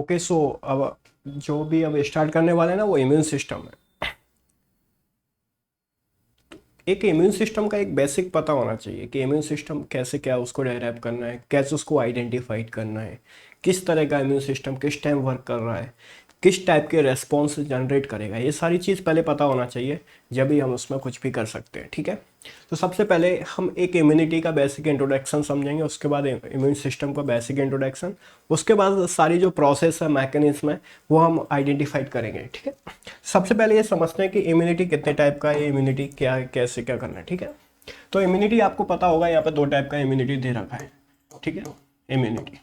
Okay, सो अब जो भी अब स्टार्ट करने वाले हैं ना वो इम्यून सिस्टम है। एक इम्यून सिस्टम का एक बेसिक पता होना चाहिए कि इम्यून सिस्टम कैसे, क्या उसको डेवलप करना है, कैसे उसको आइडेंटिफाइड करना है, किस तरह का इम्यून सिस्टम किस टाइम वर्क कर रहा है, किस टाइप के रेस्पॉन्स जनरेट करेगा, ये सारी चीज़ पहले पता होना चाहिए, जब भी हम उसमें कुछ भी कर सकते हैं। ठीक है, तो सबसे पहले हम एक इम्यूनिटी का बेसिक इंट्रोडक्शन समझेंगे, उसके बाद इम्यून सिस्टम का बेसिक इंट्रोडक्शन, उसके बाद सारी जो प्रोसेस है, मैकेनिज्म है, वो हम आइडेंटिफाइड करेंगे। ठीक है, सबसे पहले ये समझते हैं कि इम्यूनिटी कितने टाइप का है, इम्यूनिटी क्या है, कैसे क्या करना है। ठीक है, तो इम्यूनिटी आपको पता होगा, यहाँ पे दो टाइप का इम्यूनिटी दे रखा है। ठीक है, इम्यूनिटी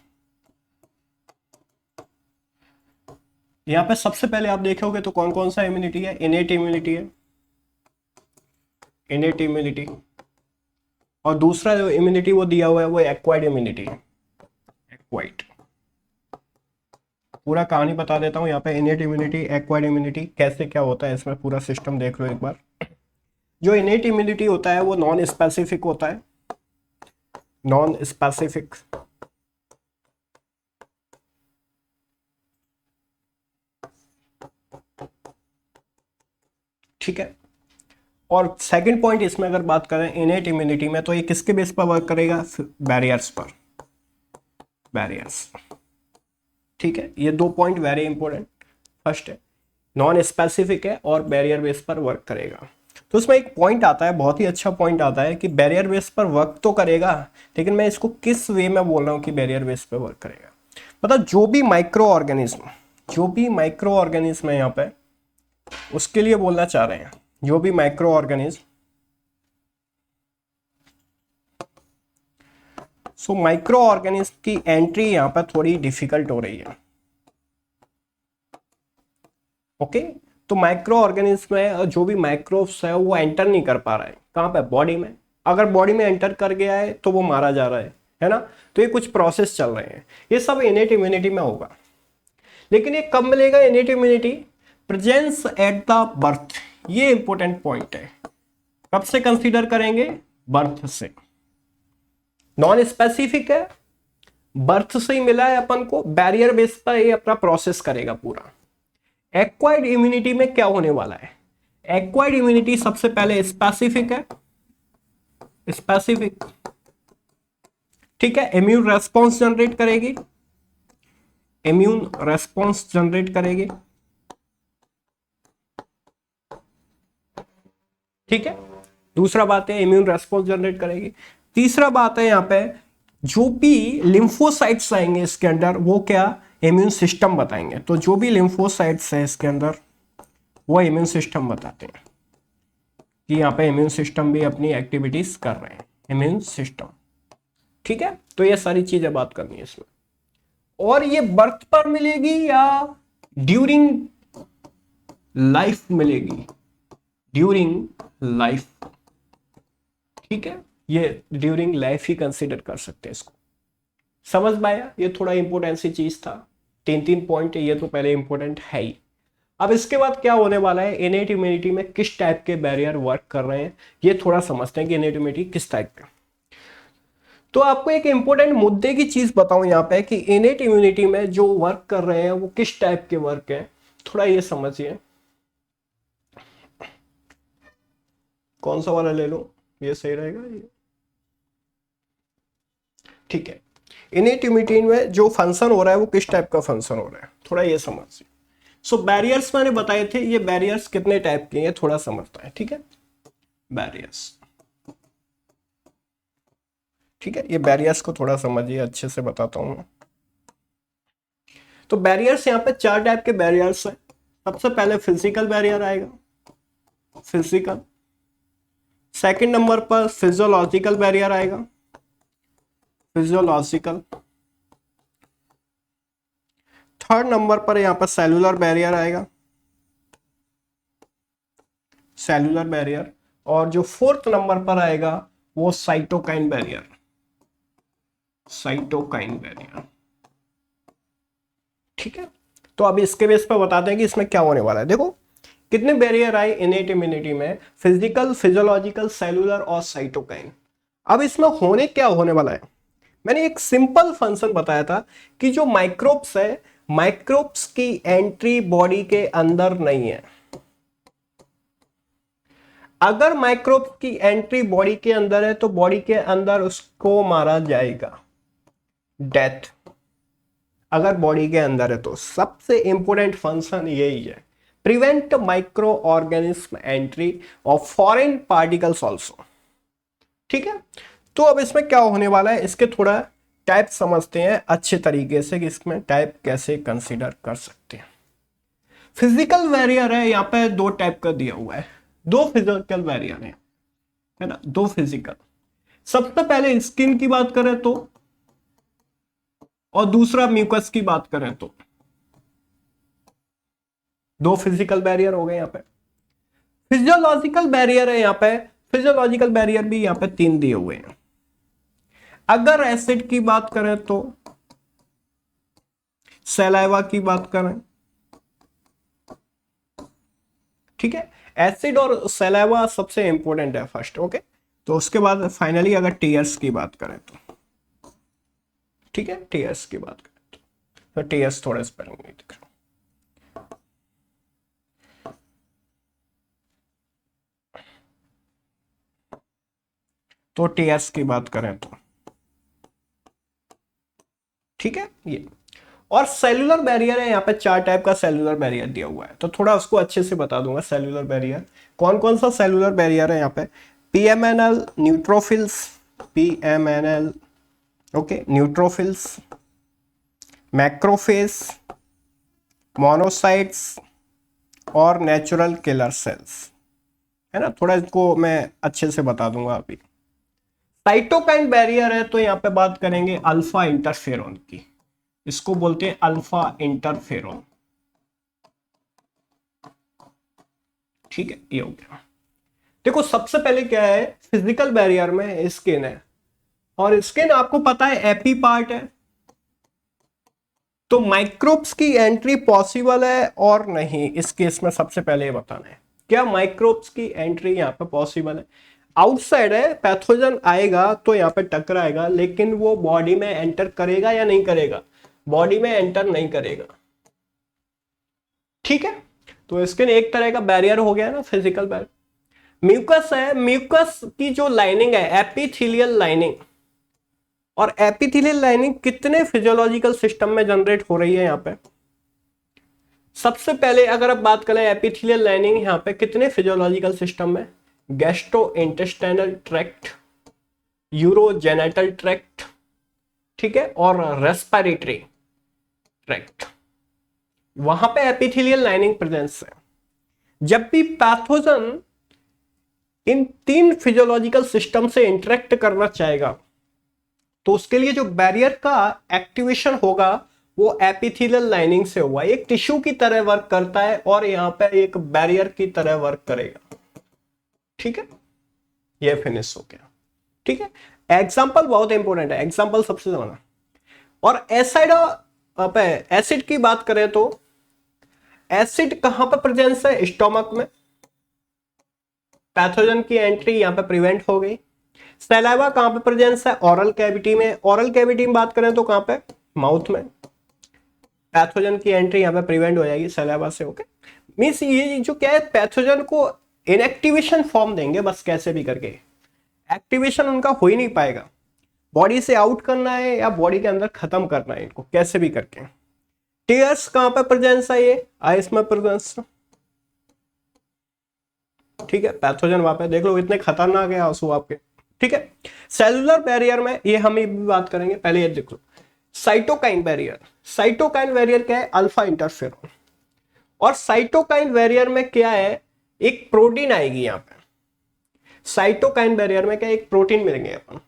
यहाँ पे सबसे पहले आप देखोगे तो कौन कौन सा इम्यूनिटी है, इनेट इम्यूनिटी है, इनेट इम्यूनिटी, और दूसरा जो इम्यूनिटी वो दिया हुआ है वो एक्वायर्ड इम्यूनिटी है, एक्वायर्ड। पूरा कहानी बता देता हूँ यहाँ पे, इनेट इम्यूनिटी, एक्वायर्ड इम्यूनिटी कैसे क्या होता है, इसमें पूरा सिस्टम देख लो एक बार। जो इनेट इम्यूनिटी होता है वो नॉन स्पेसिफिक होता है, नॉन स्पेसिफिक। ठीक है, और सेकंड पॉइंट इसमें अगर बात करें इनेट इम्यूनिटी में, तो ये किसके बेस पर वर्क करेगा, बैरियर्स पर, बैरियर्स। ठीक है, ये दो पॉइंट वेरी इंपॉर्टेंट। फर्स्ट है नॉन स्पेसिफिक है और बैरियर बेस पर वर्क करेगा। तो उसमें एक पॉइंट आता है, बहुत ही अच्छा पॉइंट आता है कि बैरियर बेस पर वर्क तो करेगा, लेकिन मैं इसको किस वे में बोल रहा हूँ कि बैरियर बेस पर वर्क करेगा। मतलब जो भी माइक्रो ऑर्गेनिज्म, जो भी माइक्रो ऑर्गेनिज्म है यहाँ पे, उसके लिए बोलना चाह रहे हैं, जो भी micro organism. So micro organism की एंट्री यहाँ पर थोड़ी डिफिकल्ट हो रही है। ओके, तो माइक्रो ऑर्गेनिज्म में जो भी माइक्रोब्स है वो एंटर नहीं कर पा रहा है, कहाँ पे, बॉडी में। अगर बॉडी में एंटर कर गया है तो वो मारा जा रहा है ना। तो ये कुछ प्रोसेस चल रहे हैं, ये सब इनेट इम्यूनिटी में होगा। लेकिन ये कब मिलेगा innate immunity, presence at the birth, ये इंपॉर्टेंट पॉइंट है। कब से कंसीडर करेंगे, बर्थ से। नॉन स्पेसिफिक है, बर्थ से ही मिला है अपन को, बैरियर बेस पर ये अपना प्रोसेस करेगा पूरा। एक्वायर्ड इम्यूनिटी में क्या होने वाला है, एक्वायर्ड इम्यूनिटी सबसे पहले स्पेसिफिक है, स्पेसिफिक। ठीक है, इम्यून रेस्पॉन्स जनरेट करेगी, इम्यून रेस्पॉन्स जनरेट करेगी। ठीक है, दूसरा बात है इम्यून रेस्पॉन्स जनरेट करेगी। तीसरा बात है यहाँ पे, जो भी लिम्फोसाइट्स आएंगे इसके अंदर वो क्या, इम्यून सिस्टम बताएंगे। तो जो भी लिम्फोसाइट्स है इसके अंदर वो इम्यून सिस्टम बताते हैं कि यहाँ पे इम्यून सिस्टम भी अपनी एक्टिविटीज कर रहे हैं, इम्यून सिस्टम। ठीक है, तो ये सारी चीजें बात करनी है इसमें। और ये बर्थ पर मिलेगी या ड्यूरिंग लाइफ मिलेगी, ड्यूरिंग लाइफ। ठीक है, ये ड्यूरिंग लाइफ ही कंसिडर कर सकते हैं इसको। समझ में आया, ये थोड़ा इंपॉर्टेंट सी चीज था। तीन तीन पॉइंट है, ये तो पहले इंपॉर्टेंट है ही। अब इसके बाद क्या होने वाला है, इनेट इम्यूनिटी में किस टाइप के बैरियर वर्क कर रहे हैं, ये थोड़ा समझते हैं कि इनेट इम्यूनिटी किस टाइप का। तो आपको एक इंपॉर्टेंट मुद्दे की चीज बताऊं यहाँ पे कि इनेट इम्यूनिटी में जो वर्क कर रहे हैं वो किस टाइप के वर्क है, थोड़ा ये समझिए। कौन सा वाला ले लो, ये सही रहेगा ये। ठीक है, इनेट इम्यूनिटी में जो फंक्शन हो रहा है वो किस टाइप का फंक्शन हो रहा है, थोड़ा ये समझिए। सो बैरियर्स मैंने बताए थे, ये बैरियर्स कितने टाइप के हैं थोड़ा समझता है। ठीक है, बैरियर्स। ठीक है, ये बैरियर्स को थोड़ा समझिए, अच्छे से बताता हूं। तो बैरियर्स यहाँ पे चार टाइप के बैरियर्स हैं। सबसे पहले फिजिकल बैरियर आएगा, फिजिकल। सेकंड नंबर पर फिजियोलॉजिकल बैरियर आएगा, फिजियोलॉजिकल। थर्ड नंबर पर यहाँ पर सेलुलर बैरियर आएगा, सेलुलर बैरियर। और जो फोर्थ नंबर पर आएगा वो साइटोकाइन बैरियर, साइटोकाइन बैरियर। ठीक है, तो अब इसके बेस पर बताते हैं कि इसमें क्या होने वाला है। देखो कितने बैरियर आए इनेट इम्यूनिटी में, फिजिकल, फिजियोलॉजिकल, सेलुलर और साइटोकाइन। अब इसमें होने क्या होने वाला है, मैंने एक सिंपल फंक्शन बताया था कि जो माइक्रोब्स है माइक्रोब्स की एंट्री बॉडी के अंदर नहीं है। अगर माइक्रोब की एंट्री बॉडी के अंदर है तो बॉडी के अंदर उसको मारा जाएगा, डेथ। अगर बॉडी के अंदर है तो सबसे इंपॉर्टेंट फंक्शन यही है, prevent micro organism entry of foreign particles also. ठीक है, तो अब इसमें क्या होने वाला है, इसके थोड़ा टाइप समझते हैं अच्छे तरीके से कि इसमें टाइप कैसे कंसीडर कर सकते हैं। फिजिकल बैरियर है, यहाँ पे दो टाइप का दिया हुआ है, दो फिजिकल बैरियर है ना, दो फिजिकल। सबसे पहले स्किन की बात करें तो, और दूसरा म्यूकस की बात करें तो, दो फिजिकल बैरियर हो गए यहाँ पे। फिजियोलॉजिकल बैरियर है यहाँ पे, फिजियोलॉजिकल बैरियर भी यहाँ पे 3 दिए हुए हैं। अगर एसिड की बात करें तो, सलाइवा की बात करें, ठीक है, एसिड और सलाइवा सबसे इंपॉर्टेंट है फर्स्ट, ओके। तो उसके बाद फाइनली अगर टीयर्स की बात करें तो, ठीक है, टीयर्स की बात करें तो टीयर्स थोड़ा स्पेलिंग नहीं दिख रहा। तो टीयर्स की बात करें तो, ठीक है ये। और सेल्यूलर बैरियर है, यहाँ पे 4 टाइप का सेल्यूलर बैरियर दिया हुआ है, तो थोड़ा उसको अच्छे से बता दूंगा। सेल्यूलर बैरियर कौन कौन सा सेल्यूलर बैरियर है यहाँ पे, PMNL, neutrophils, PMNL, okay, neutrophils, macrophage, monocytes और नेचुरल किलर सेल्स, है ना। थोड़ा इसको मैं अच्छे से बता दूंगा अभी। साइटोकाइन बैरियर है, तो यहाँ पे बात करेंगे अल्फा इंटरफेरॉन की, इसको बोलते हैं अल्फा इंटरफेरॉन, ठीक है, ये हो गया। देखो सबसे पहले क्या है, फिजिकल बैरियर में स्किन है, और स्किन आपको पता है एपी पार्ट है, तो माइक्रोब्स की एंट्री पॉसिबल है और नहीं, इस केस में सबसे पहले ये बताना है, क्या माइक्रोब्स की एंट्री यहाँ पे पॉसिबल है। आउटसाइड है, पैथोजन आएगा तो यहाँ पे टकराएगा, लेकिन वो बॉडी में एंटर करेगा या नहीं करेगा, बॉडी में एंटर नहीं करेगा, ठीक है। तो स्किन एक तरह का बैरियर हो गया ना, फिजिकल बैरियर। म्यूकस है, म्यूकस की जो लाइनिंग है एपिथेलियल लाइनिंग, और एपिथेलियल लाइनिंग कितने फिजियोलॉजिकल सिस्टम में जनरेट हो रही है यहाँ पे। सबसे पहले अगर आप बात करें एपिथेलियल लाइनिंग यहाँ पे कितने फिजियोलॉजिकल सिस्टम में, गैस्ट्रो इंटेस्टाइनल ट्रैक्ट, यूरोजेनेटल ट्रैक्ट, ठीक है, और रेस्पिरेटरी ट्रैक्ट, वहां पे एपिथेलियल लाइनिंग प्रेजेंस है। जब भी पैथोजन इन 3 फिजियोलॉजिकल सिस्टम से इंटरेक्ट करना चाहेगा तो उसके लिए जो बैरियर का एक्टिवेशन होगा वो एपिथेलियल लाइनिंग से होगा, एक टिश्यू की तरह वर्क करता है और यहाँ पे एक बैरियर की तरह वर्क करेगा, ठीक है, ये फिनिश हो गया, ठीक है। एग्जाम्पल बहुत इंपॉर्टेंट है, एग्जाम्पल सबसे ज्यादा। और एसिड की बात करें तो एसिड कहां पर प्रेजेंस है, स्टोमक में, पैथोजन की एंट्री यहां पे प्रिवेंट हो गई। सलाइवा कहां पे प्रेजेंस है, ओरल कैविटी में, ओरल कैविटी में बात करें तो कहां पे, माउथ में, पैथोजन की एंट्री यहां पे प्रिवेंट हो जाएगी सलाइवा से, ओके। मींस ये जो क्या है, पैथोजन को इनएक्टिवेशन फॉर्म देंगे बस, कैसे भी करके एक्टिवेशन उनका हो ही नहीं पाएगा, बॉडी से आउट करना है या बॉडी के अंदर खत्म करना है इनको, कैसे भी करके। टीयर्स कहां पे प्रेजेंस है, ये आइस में प्रेजेंस, ठीक है, पैथोजन वहां पे देख लो, इतने खतरनाक है आंसू आपके, ठीक है। सेलुलर बैरियर में ये हम भी बात करेंगे, पहले ये देख लो साइटोकाइन बैरियर। साइटोकाइन बैरियर क्या है, अल्फा इंटरफेरॉन, और साइटोकाइन बैरियर में क्या है, एक प्रोटीन आएगी यहां पे, साइटोकाइन बैरियर में क्या, एक प्रोटीन मिलेंगे अपन,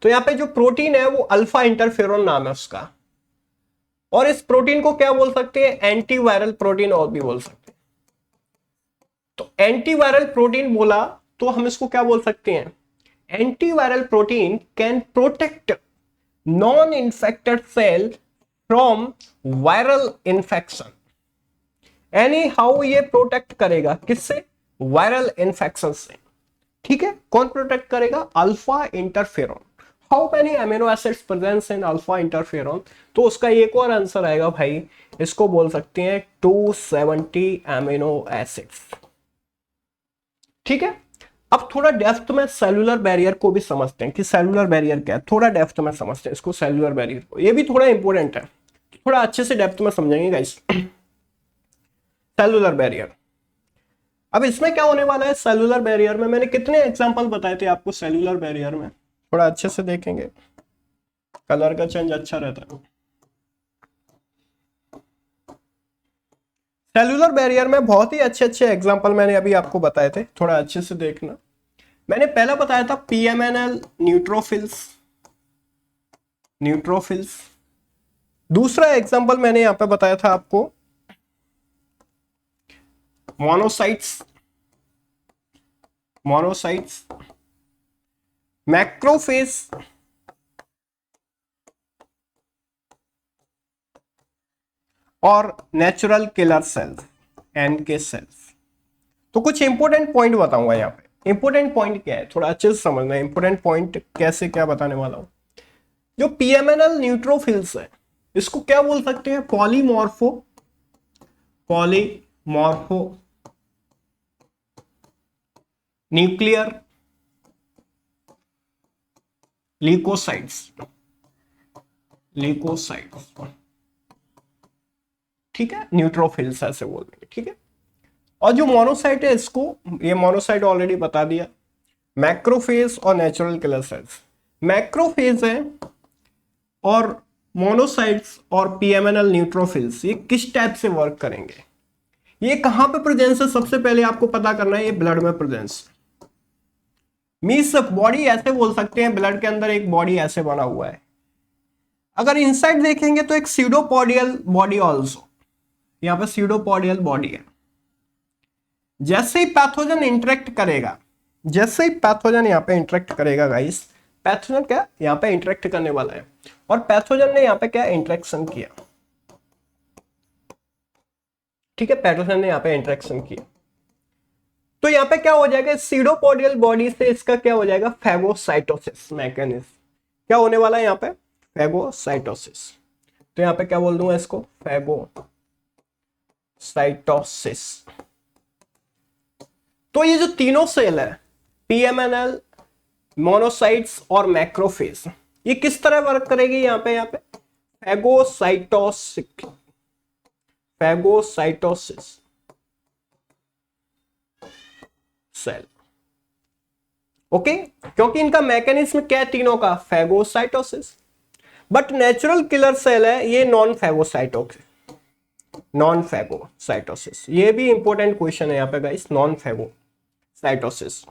तो यहां पे जो प्रोटीन है वो अल्फा इंटरफेरॉन नाम है उसका, और इस प्रोटीन को क्या बोल सकते हैं, एंटीवायरल प्रोटीन और भी बोल सकते हैं। तो एंटीवायरल प्रोटीन बोला तो हम इसको क्या बोल सकते हैं, antiviral protein can protect non infected cell from viral infection. Anyhow ये प्रोटेक्ट करेगा, किससे, वायरल इन्फेक्शन से, ठीक है। कौन प्रोटेक्ट करेगा, alpha interferon. How many amino acids presence in alpha interferon, तो उसका एक और आंसर आएगा भाई, इसको बोल सकते हैं 270 अमीनो एसिड्स। ठीक है, अब थोड़ा डेप्थ में सेलुलर बैरियर को भी समझते हैं कि सेलुलर बैरियर क्या है, थोड़ा डेप्थ में समझते हैं इसको, सेलुलर बैरियर को, ये भी थोड़ा इंपॉर्टेंट है, थोड़ा अच्छे से डेप्थ में समझेंगे गाइस। सेलुलर बैरियर, अब इसमें क्या होने वाला है, सेलुलर बैरियर में मैंने कितने एग्जांपल बताए थे आपको सेलुलर बैरियर में, थोड़ा अच्छे से देखेंगे, कलर का चेंज अच्छा रहता है। सेलुलर बैरियर में बहुत ही अच्छे अच्छे एग्जांपल मैंने अभी आपको बताए थे, थोड़ा अच्छे से देखना। मैंने पहला बताया था पीएमएनएल न्यूट्रोफिल्स, न्यूट्रोफिल्स। दूसरा एग्जांपल मैंने यहां पे बताया था आपको मोनोसाइट्स, मोनोसाइट्स, मैक्रोफेज और natural killer cells, NK cells. तो कुछ इंपॉर्टेंट पॉइंट बताऊंगा यहाँ पे। इंपॉर्टेंट पॉइंट क्या है, थोड़ा अच्छे से समझना है इंपॉर्टेंट पॉइंट कैसे क्या बताने वाला हूं। जो पीएमएनएल न्यूट्रोफिल्स है, इसको क्या बोल सकते हैं, polymorpho, polymorpho nuclear leukocytes, leukocytes. ठीक है, न्यूट्रोफिल्स ऐसे बोल देंगे। ठीक है, और जो मोनोसाइट है इसको, ये मोनोसाइट ऑलरेडी बता दिया, मैक्रोफेज और नेचुरल किलर सेल्स। मैक्रोफेज है और मोनोसाइट्स और पीएमएनएल न्यूट्रोफिल्स ये किस टाइप से वर्क करेंगे, ये कहां पे प्रेजेंस है, सबसे पहले आपको पता करना है, ये ब्लड में प्रेजेंस। मीन्स बॉडी ऐसे बोल सकते हैं, ब्लड के अंदर एक बॉडी ऐसे बना हुआ है। अगर इनसाइड देखेंगे तो एक स्यूडोपोडियल बॉडी ऑल्सो, यहां पे स्यूडोपोडियल बॉडी है। जैसे ही पैथोजन इंटरेक्ट करेगा, जैसे ही पैथोजन यहां पे इंटरेक्ट करेगा गाइस, पैथोजन क्या यहां पे इंटरेक्ट करने वाला है, और पैथोजन ने यहां पे क्या इंटरेक्शन किया। ठीक है, पैथोजन ने यहां पे इंटरेक्शन किया, तो यहां पे क्या हो जाएगा, सीडोपोडियल बॉडी से इसका क्या हो जाएगा, फैगोसाइटोसिस मैकेनिज्म। क्या होने वाला है यहां पे, फैगोसाइटोसिस। तो यहां पे क्या बोल दूंगा इसको, फैगोसाइटोसिस। तो ये जो तीनों सेल है, पीएमएनएल, मोनोसाइट्स और मैक्रोफेज, ये किस तरह वर्क करेगी, यहां पे फैगोसाइटोसिस, फैगोसाइटोसिस सेल। ओके, क्योंकि इनका मैकेनिज्म क्या है तीनों का, phagocytosis. But natural killer cell है ये नॉन फैगोसाइटोसिस, नॉन फैगोसाइटोसिस। ये भी इंपॉर्टेंट क्वेश्चन है यहाँ पे गाइस, नॉन फैगोसाइटोसिस।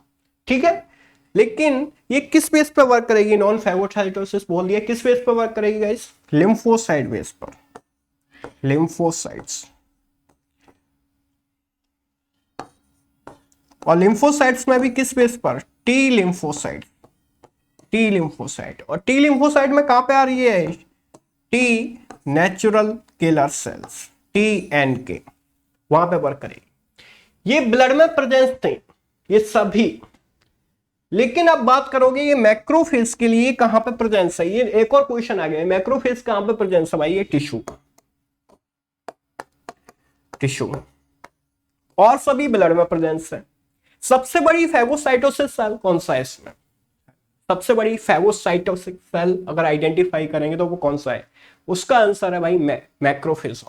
ठीक है, लेकिन ये किस बेस पे वर्क करेगी, नॉन फैगोसाइटोसिस बोल दिया, किस बेस पे वर्क करेगी गाइस, लिम्फोसाइट बेस पर, लिम्फोसाइट्स। और लिम्फोसाइट्स में भी किस बेस पर, टी लिम्फोसाइट, टी लिम्फोसाइट। और टी लिम्फोसाइट में कहां पे आ रही है, T natural killer cells, TNK, वहां पे वर्क करेगी। ये ब्लड में प्रेजेंस थे ये सभी, लेकिन अब बात करोगे ये मैक्रोफेज के लिए कहां पे प्रेजेंस है, ये एक और क्वेश्चन आ गया, मैक्रोफेज कहां पे प्रेजेंस है भाई, ये टिश्यू, टिश्यू और सभी ब्लड में प्रेजेंस है। सबसे बड़ी फैगोसाइटोसिस सेल कौन सा है इसमें, सबसे बड़ी फैगोसाइटोसिस सेल अगर आइडेंटिफाई करेंगे तो वो कौन सा है, उसका आंसर है भाई मैक्रोफेज।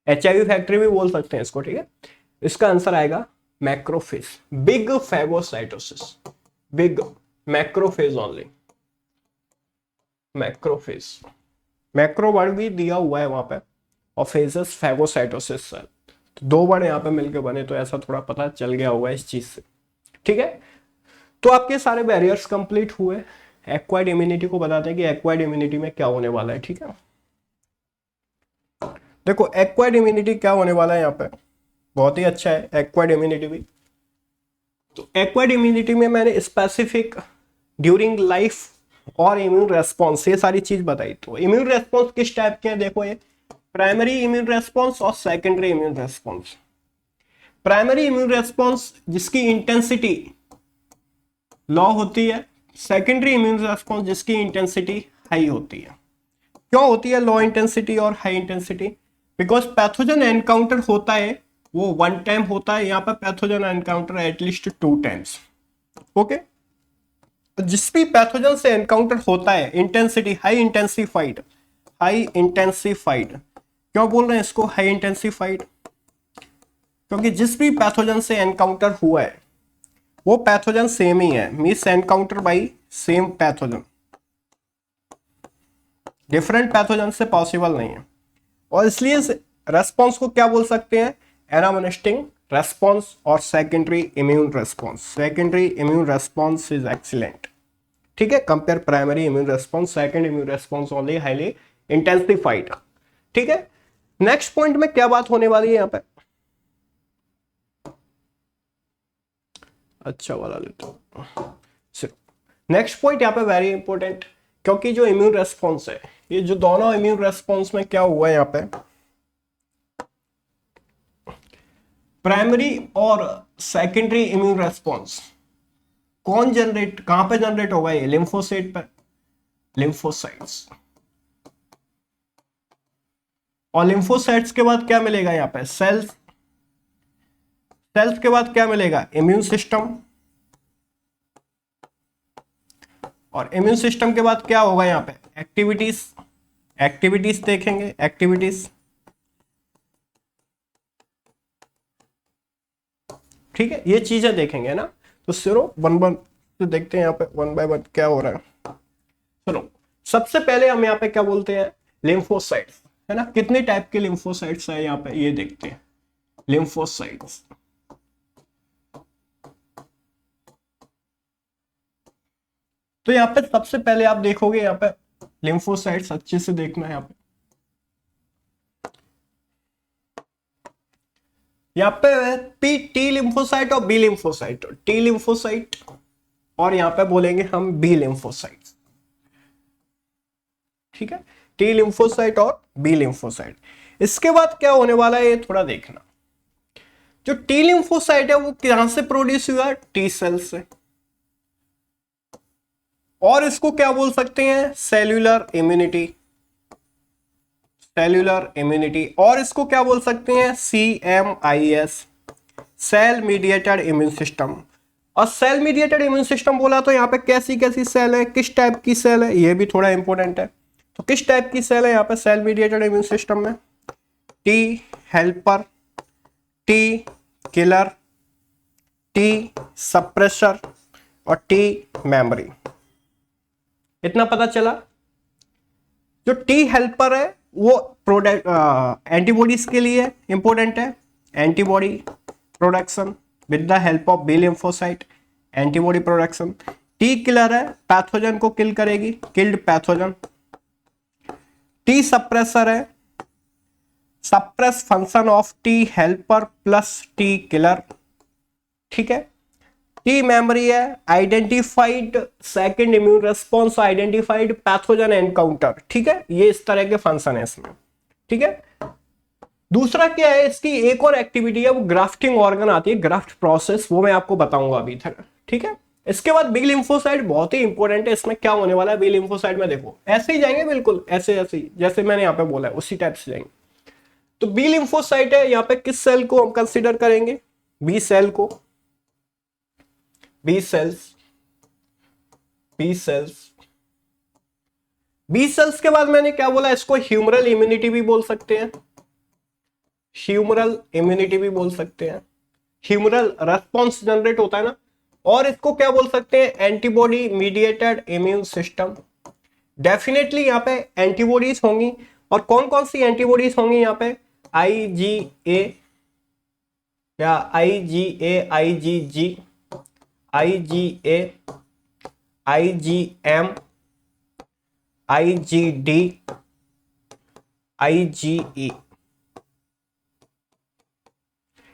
HIV फैक्ट्री भी बोल सकते हैं इसको। ठीक है, इसका आंसर आएगा macrophage, big phagocytosis, big macrophage only, macrophage. Macro word भी दिया हुआ है वहां पे, और फेजेस फैगोसाइटोसिस सेल, तो दो वर्ड यहां पे मिलकर बने, तो ऐसा थोड़ा पता चल गया होगा इस चीज से। ठीक है, तो आपके सारे बैरियर्स कंप्लीट हुए। एक्वायर्ड इम्यूनिटी को बताते हैं कि एक्वायर्ड इम्यूनिटी में क्या होने वाला है। ठीक है, देखो एक्वायर्ड इम्यूनिटी क्या होने वाला है यहाँ पे, बहुत ही अच्छा है एक्वायर्ड इम्यूनिटी भी। तो एक्वायर्ड इम्यूनिटी में मैंने स्पेसिफिक, ड्यूरिंग लाइफ और इम्यून रेस्पॉन्स, ये सारी चीज बताई। तो इम्यून रेस्पॉन्स किस टाइप के हैं, देखो ये प्राइमरी इम्यून रेस्पॉन्स और secondary immune response. Primary immune response जिसकी इंटेंसिटी लॉ होती है सेकेंडरी इम्यून रेस्पॉन्स जिसकी इंटेंसिटी हाई होती है। क्यों होती है लो इंटेंसिटी और high intensity? Because pathogen encounter होता है वो वन टाइम होता है, यहाँ पर pathogen encounter at least 2 times. Okay, जिस भी पैथोजन से एनकाउंटर होता है intensity high intensified, high intensified. क्यों बोल रहे हैं इसको हाई इंटेंसिफाइड? क्योंकि जिस भी पैथोजन से एनकाउंटर हुआ है वो पैथोजन सेम ही है, means encounter by same pathogen, different pathogen से पॉसिबल नहीं है। और इसलिए रेस्पॉन्स को क्या बोल सकते हैं? एनामोनिस्टिक रेस्पॉन्स और secondary immune response. Secondary immune response is excellent, ठीक है, compare primary immune response. Second immune response only highly intensified, ठीक है। नेक्स्ट पॉइंट में क्या बात होने वाली है यहाँ पे? अच्छा वाला लेते हो। नेक्स्ट पॉइंट यहाँ पे वेरी इंपॉर्टेंट, क्योंकि जो इम्यून रेस्पॉन्स है, ये जो दोनों इम्यून रेस्पॉन्स में क्या हुआ है यहाँ पे, प्राइमरी और सेकेंडरी इम्यून रेस्पॉन्स कौन जनरेट, कहां पे जनरेट होगा? ये लिम्फोसाइट पर, लिम्फोसाइट्स। और लिम्फोसाइट्स के बाद क्या मिलेगा यहाँ पे? सेल्स। सेल्स के बाद क्या मिलेगा? Immune system. और इम्यून सिस्टम के बाद क्या होगा यहाँ पे? एक्टिविटीज। एक्टिविटीज देखेंगे, एक्टिविटीज, ठीक है, ये चीजें देखेंगे ना। तो सिरो वन वन तो देखते हैं यहाँ पे वन बाय वन क्या हो रहा है। चलो, सबसे पहले हम यहाँ पे क्या बोलते हैं? लिम्फोसाइट्स, है ना। कितने टाइप के लिम्फोसाइट्स है यहाँ पे ये देखते हैं। लिम्फोसाइट्स, तो यहाँ पे सबसे पहले आप देखोगे यहाँ पे लिम्फोसाइट्स, अच्छे से देखना है यहाँ पे। यहाँ पे पी टी लिम्फोसाइट और बी लिम्फोसाइट, टी लिम्फोसाइट और यहाँ पे बोलेंगे हम बी लिम्फोसाइट, ठीक है, टी लिम्फोसाइट और बी लिम्फोसाइट। इसके बाद क्या होने वाला है ये थोड़ा देखना। जो टी लिम्फोसाइट है वो कहां से प्रोड्यूस हुआ? टी सेल से। और इसको क्या बोल सकते हैं? Cellular immunity, cellular immunity. और इसको क्या बोल सकते हैं? CMIS, cell mediated immune system. और सेल मीडिएटेड इम्यून सिस्टम बोला तो यहाँ पे कैसी कैसी सेल है, किस टाइप की सेल है, ये भी थोड़ा इंपॉर्टेंट है। तो किस टाइप की सेल है यहाँ पे सेल मीडिएटेड इम्यून सिस्टम में? T helper, T killer, T suppressor और टी मेमोरी। इतना पता चला। जो टी हेल्पर है वो प्रोडक्ट एंटीबॉडीज के लिए इंपॉर्टेंट है, antibody production with the help of B lymphocyte, antibody production. T killer है, पैथोजन को किल करेगी, किल्ड पैथोजन। टी सप्रेसर है, suppress function of T helper plus T killer, ठीक है। टी मेमोरी है, identified second immune response, identified pathogen encounter, ठीक है। ये इस तरह के फंक्शन है इसमें, ठीक है। दूसरा क्या है इसकी एक और एक्टिविटी है, वो ग्राफ्टिंग ऑर्गन आती है, ग्राफ्ट प्रोसेस, वो मैं आपको बताऊंगा अभी तक, ठीक है। इसके बाद बी लिम्फोसाइट बहुत ही इंपॉर्टेंट है। इसमें क्या होने वाला है बी लिम्फोसाइट में? देखो ऐसे ही जाएंगे, बिल्कुल ऐसे ऐसे ही जैसे मैंने यहाँ पे बोला है उसी टाइप से जाएंगे। तो बी लिम्फोसाइट है, यहाँ पे किस सेल को हम कंसिडर करेंगे? बी सेल को, B cells, B cells. B cells के बाद मैंने क्या बोला? इसको ह्यूमरल इम्यूनिटी भी बोल सकते हैं, ह्यूमरल इम्यूनिटी भी बोल सकते हैं। ह्यूमरल रेस्पॉन्स जनरेट होता है ना। और इसको क्या बोल सकते हैं? Antibody mediated immune system. Definitely यहाँ पे एंटीबॉडीज होंगी। और कौन कौन सी एंटीबॉडीज होंगी यहाँ पे? IgA या IgA, IgG, IgA, IgM, IgD, IgE।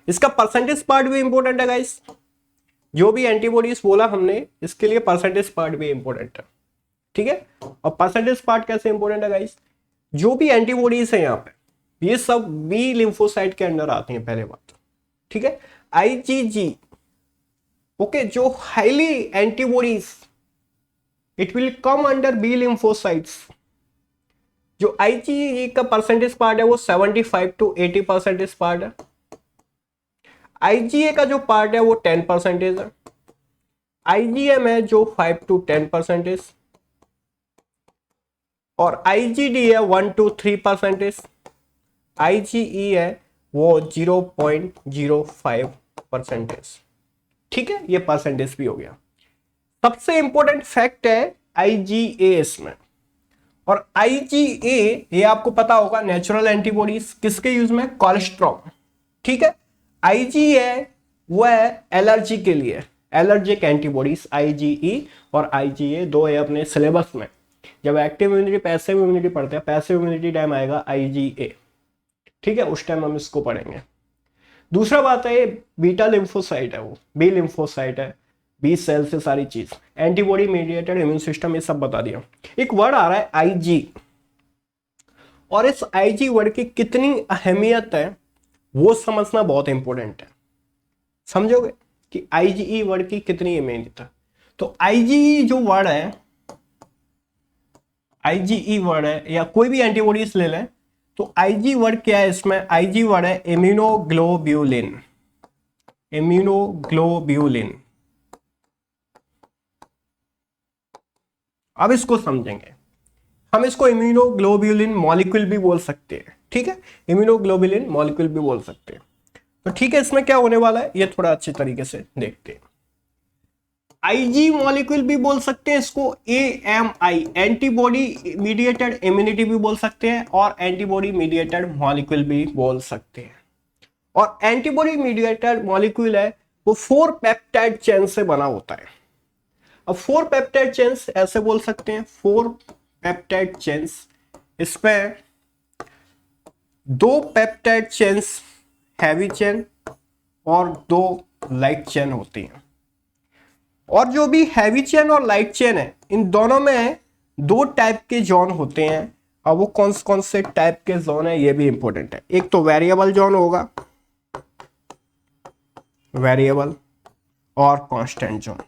इसका परसेंटेज पार्ट भी इंपॉर्टेंट है गाइस। जो भी एंटीबॉडीज बोला हमने इसके लिए परसेंटेज पार्ट भी इंपॉर्टेंट है, ठीक है। और परसेंटेज पार्ट कैसे इंपॉर्टेंट है गाइस? जो भी एंटीबॉडीज है यहाँ पे ये सब बी लिम्फोसाइट के अंदर आती हैं, पहले बात, ठीक है। IgG, ओके, जो highly antibodies it will come under B lymphocytes. जो आईजीई का परसेंटेज पार्ट है वो 75 to 80% पार्ट है। आईजीए का जो पार्ट है वो 10% है। आईजीएम है जो 5 to 10%, और आईजीडी है 1 to 3%। आईजीई है वो 0.05%। ठीक है, ये परसेंटेज भी हो गया। सबसे इंपॉर्टेंट फैक्ट है आईजीए इसमें, और आईजीए ये आपको पता होगा नेचुरल एंटीबॉडीज किसके यूज में, कोलेस्ट्रॉल। ठीक है, आईजीए वो है एलर्जी के लिए, एलर्जिक एंटीबॉडीज आईजीई और आईजीए दो है अपने सिलेबस में। जब एक्टिव इम्यूनिटी पैसिव इम्यूनिटी पढ़ते हैं, पैसिव इम्यूनिटी टाइम आएगा आईजीए। ठीक है, उस टाइम हम इसको पढ़ेंगे। दूसरा बात है बीटा लिम्फोसाइट है, वो बी लिम्फोसाइट है, बी सेल से सारी चीज, एंटीबॉडी मीडिएटेड इम्यून सिस्टम, ये सब बता दिया। एक वर्ड आ रहा है आईजी, और इस आईजी वर्ड की कितनी अहमियत है वो समझना बहुत इंपॉर्टेंट है। समझोगे कि आईजीई वर्ड की कितनी अहमियत है? तो आईजीई जो वर्ड है, आईजीई वर्ड है, या कोई भी एंटीबॉडीज ले लें, तो आईजी वर्ड क्या है इसमें? आईजी वर्ड है इम्यूनोग्लोब्यूलिन। इम्यूनोग्लोब्यूलिन। अब इसको समझेंगे हम, इसको इम्यूनोग्लोब्यूलिन मॉलिक्यूल भी बोल सकते हैं। ठीक है, इम्यूनोग्लोब्यूलिन मॉलिक्यूल भी बोल सकते हैं। तो ठीक है, इसमें क्या होने वाला है ये थोड़ा अच्छे तरीके से देखते हैं। आईजी मॉलिक्यूल भी बोल सकते हैं इसको, एएमआई एंटीबॉडी मीडिएटेड इम्यूनिटी भी बोल सकते हैं, और एंटीबॉडी मीडिएटेड मॉलिक्यूल भी बोल सकते हैं। और एंटीबॉडी मीडिएटेड मॉलिक्यूल है वो 4 पेप्टाइड चेन से बना होता है। अब 4 पेप्टाइड चेन्स ऐसे बोल सकते हैं, 4 पेप्टाइड चेन्स, इसमें 2 पेप्टाइड चेन्स हैवी चेन और 2 लाइट चेन होती हैं। और जो भी हैवी चेन और लाइट चेन है, इन दोनों में 2 टाइप के जोन होते हैं। अब वो कौन से टाइप के जोन है ये भी इंपॉर्टेंट है। एक तो वेरिएबल जोन होगा, वेरिएबल, और कांस्टेंट जोन।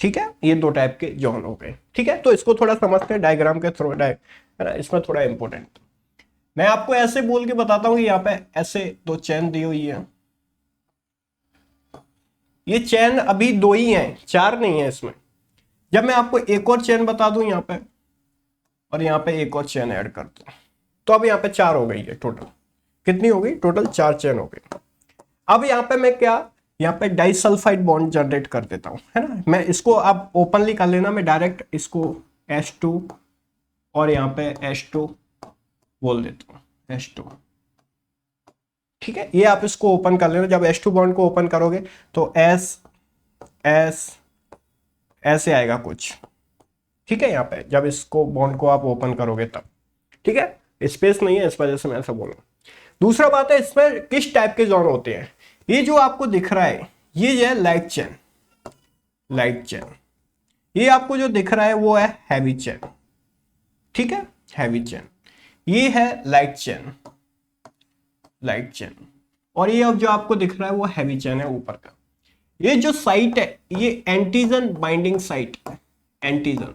ठीक है, ये 2 टाइप के जोन हो गए। ठीक है, तो इसको थोड़ा समझते हैं डायग्राम के थ्रू, है ना, इसमें थोड़ा इंपॉर्टेंट। मैं आपको ऐसे बोल के बताता हूं कि यहाँ पे ऐसे 2 चेन दी हुई है। ये चेन अभी 2 ही हैं, 4 नहीं है इसमें। जब मैं आपको एक और चेन बता दूं यहाँ पे, और यहाँ पे एक और चेन ऐड कर दूं, तो अब यहाँ पे 4 हो गई है टोटल। कितनी हो गई टोटल? 4 चेन हो गई। अब यहाँ पे मैं क्या, यहाँ पे डाइसल्फाइड बॉन्ड जनरेट कर देता हूँ, है ना। मैं इसको आप ओपनली कर लेना, मैं डायरेक्ट इसको H2 और यहाँ पे H2 बोल देता हूँ, H2। ठीक है, ये आप इसको ओपन कर लेना। जब H2 बॉन्ड को ओपन करोगे तो S ऐसे आएगा कुछ। ठीक है, यहाँ पे जब इसको बॉन्ड को आप ओपन करोगे तब, ठीक है, स्पेस नहीं है इस वजह से मैं ऐसा बोलूँ। दूसरा बात है इसमें किस टाइप के जोन होते हैं। ये जो आपको दिख रहा है ये है लाइट चेन, लाइट चेन। ये आपको जो दिख रहा है वो है हैवी चेन। ठीक है, हैवी चेन। ये है लाइट चेन, लाइट चेन। और ये अब जो आपको दिख रहा है वो हैवी चेन है ऊपर का। ये जो साइट है ये एंटीजन बाइंडिंग साइट है, एंटीजन।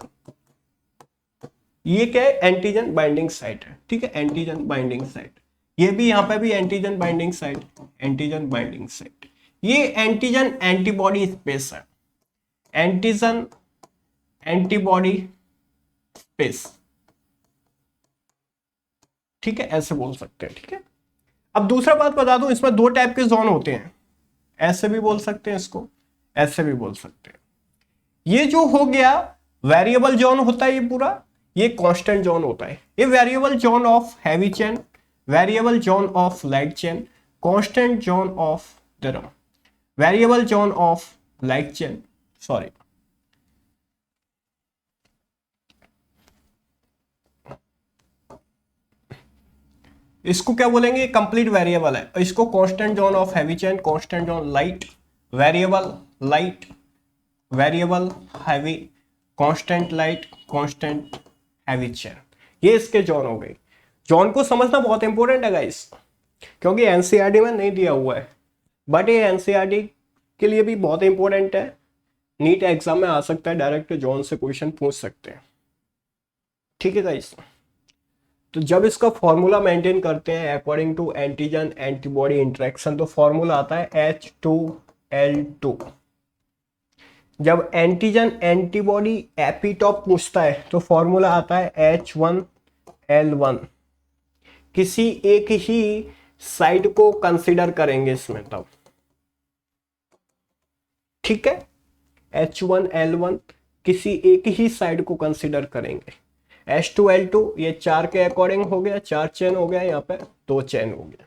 ये क्या है? एंटीजन बाइंडिंग साइट है। ठीक है, एंटीजन बाइंडिंग साइट। ये भी यहाँ पे भी antigen binding site, antigen binding site. ये एंटीजन एंटीबॉडी स्पेस है, एंटीजन एंटीबॉडी स्पेस। ठीक है, ऐसे बोल सकते हैं। ठीक है, अब दूसरा बात बता दूं, इसमें 2 टाइप के जोन होते हैं। ऐसे भी बोल सकते हैं इसको, ऐसे भी बोल सकते हैं। ये जो हो गया वेरिएबल जोन होता है ये पूरा, ये कांस्टेंट जोन होता है। ये variable zone of heavy chain, variable zone of light chain, constant zone of variable zone of light chain, sorry. इसको क्या बोलेंगे? कंप्लीट वेरिएबल है। इसको constant zone of heavy chain, constant zone light, variable light, variable heavy, constant light, constant heavy chain. ये इसके zone हो गए। Zone को समझना बहुत इंपॉर्टेंट है गाइस, क्योंकि एनसीईआरटी में नहीं दिया हुआ है, बट ये एनसीईआरटी के लिए भी बहुत इंपॉर्टेंट है। नीट एग्जाम में आ सकता है, डायरेक्ट जॉन से क्वेश्चन पूछ सकते हैं। ठीक है गाइस, तो जब इसका फॉर्मूला मेंटेन करते हैं according to antigen antibody interaction, तो फॉर्मूला आता है H2L2। जब एंटीजन एंटीबॉडी एपिटॉप पूछता है तो फॉर्मूला आता है H1L1। किसी एक ही साइड को कंसीडर करेंगे इसमें तब, ठीक है। H1L1 किसी एक ही साइड को कंसीडर करेंगे। H2L2 ये 4 के अकॉर्डिंग हो गया, 4 चेन हो गया, यहाँ पे 2 चेन हो गया।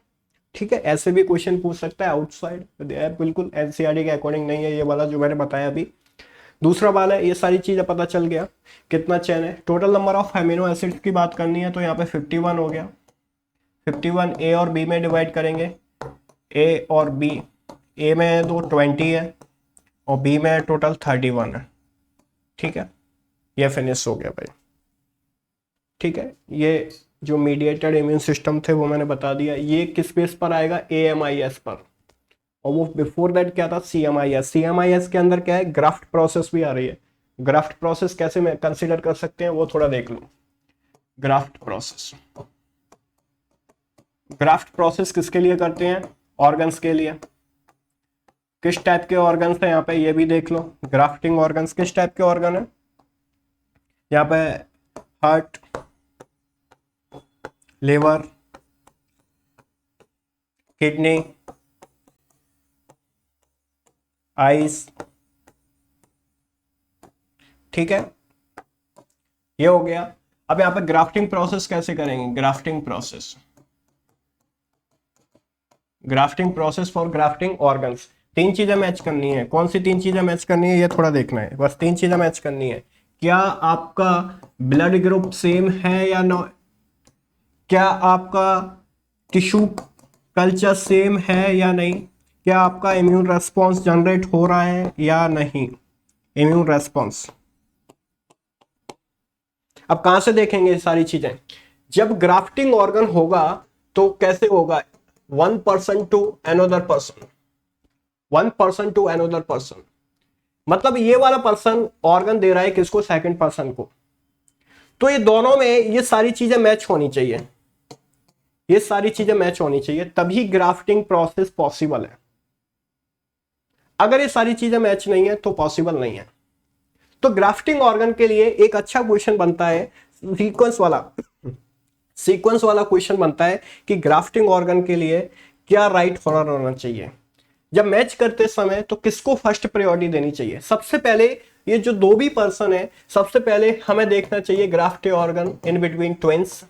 ठीक है, ऐसे भी क्वेश्चन पूछ सकता है आउटसाइड, बिल्कुल एनसीईआरटी के अकॉर्डिंग नहीं है ये वाला जो मैंने बताया अभी। दूसरा वाला है, ये सारी चीजें पता चल गया कितना चेन है। Total number of amino acids की बात करनी है तो यहाँ पे 51 हो गया। 51 ए और बी में डिवाइड करेंगे, ए और बी, ए में दो 20 है और बी में टोटल 31 है। ठीक है, ये फिनिश हो गया भाई। ठीक है, ये जो मीडिएटेड इम्यून सिस्टम थे वो मैंने बता दिया। ये किस बेस पर आएगा, AMIS पर, और वो बिफोर दैट क्या था, CMIS। CMIS के अंदर क्या है, ग्राफ्ट प्रोसेस भी आ रही है। ग्राफ्ट प्रोसेस कैसे में कंसिडर कर सकते हैं वो थोड़ा देख लो। ग्राफ्ट प्रोसेस, ग्राफ्ट प्रोसेस किसके लिए करते हैं, ऑर्गन्स के लिए। किस टाइप के ऑर्गन्स है यहाँ पे ये भी देख लो। ग्राफ्टिंग ऑर्गन्स किस टाइप के ऑर्गन है, यहाँ पे हार्ट, लिवर, किडनी, आइस। ठीक है, ये हो गया। अब यहाँ पे ग्राफ्टिंग प्रोसेस कैसे करेंगे, grafting process, grafting process for grafting organs. 3 चीजें मैच करनी है। कौन सी 3 चीजें मैच करनी है ये थोड़ा देखना है, बस 3 चीजें मैच करनी है। क्या आपका ब्लड ग्रुप सेम है या नो, क्या आपका टिश्यू कल्चर सेम है या नहीं, क्या आपका इम्यून रेस्पॉन्स जनरेट हो रहा है या नहीं, इम्यून रेस्पॉन्स। अब कहां से देखेंगे ये सारी चीजें, जब ग्राफ्टिंग ऑर्गन होगा तो कैसे होगा, 1 person to another person, 1 person to another person. मतलब ये वाला पर्सन ऑर्गन दे रहा है किसको, सेकंड पर्सन को। तो ये दोनों में ये सारी चीजें मैच होनी चाहिए, ये सारी चीजें मैच होनी चाहिए, तभी ग्राफ्टिंग प्रोसेस पॉसिबल है। अगर ये सारी चीजें मैच नहीं है तो पॉसिबल नहीं है। तो ग्राफ्टिंग ऑर्गन के लिए एक अच्छा क्वेश्चन बनता है, सीक्वेंस वाला क्वेश्चन बनता है कि ग्राफ्टिंग ऑर्गन के लिए क्या राइट हॉर्न होना चाहिए। जब मैच करते समय तो किसको फर्स्ट प्रायोरिटी देनी चाहिए। सबसे पहले ये जो दो भी पर्सन है, सबसे पहले हमें देखना चाहिए grafting organ in between twins.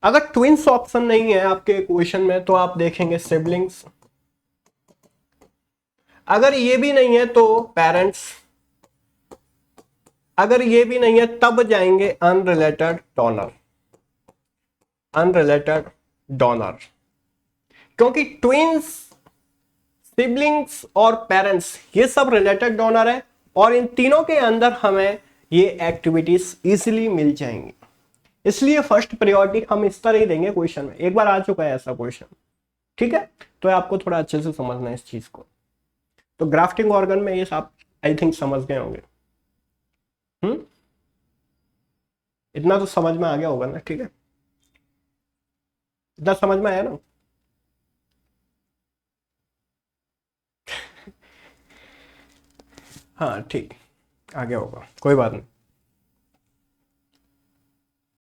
अगर ट्विंस ऑप्शन नहीं है आपके क्वेश्चन में तो आप देखेंगे सिबलिंग्स। अगर ये भी नहीं है तो पेरेंट्स। अगर ये भी नहीं है तब जाएंगे अनरिलेटेड डोनर, अनरिलेटेड डोनर। क्योंकि ट्विंस, सिबलिंग्स और पेरेंट्स ये सब रिलेटेड डोनर है और इन तीनों के अंदर हमें ये एक्टिविटीज इजीली मिल जाएंगी। इसलिए फर्स्ट प्रायोरिटी हम इस तरह ही देंगे क्वेश्चन में। एक बार आ चुका है ऐसा क्वेश्चन, ठीक है, तो आपको थोड़ा अच्छे से समझना है इस चीज को। तो ग्राफ्टिंग ऑर्गन में ये आप आई थिंक समझ गए होंगे। इतना तो समझ में आ गया होगा ना, ठीक है, इतना समझ में आया ना। हाँ ठीक, आ गया होगा, कोई बात नहीं।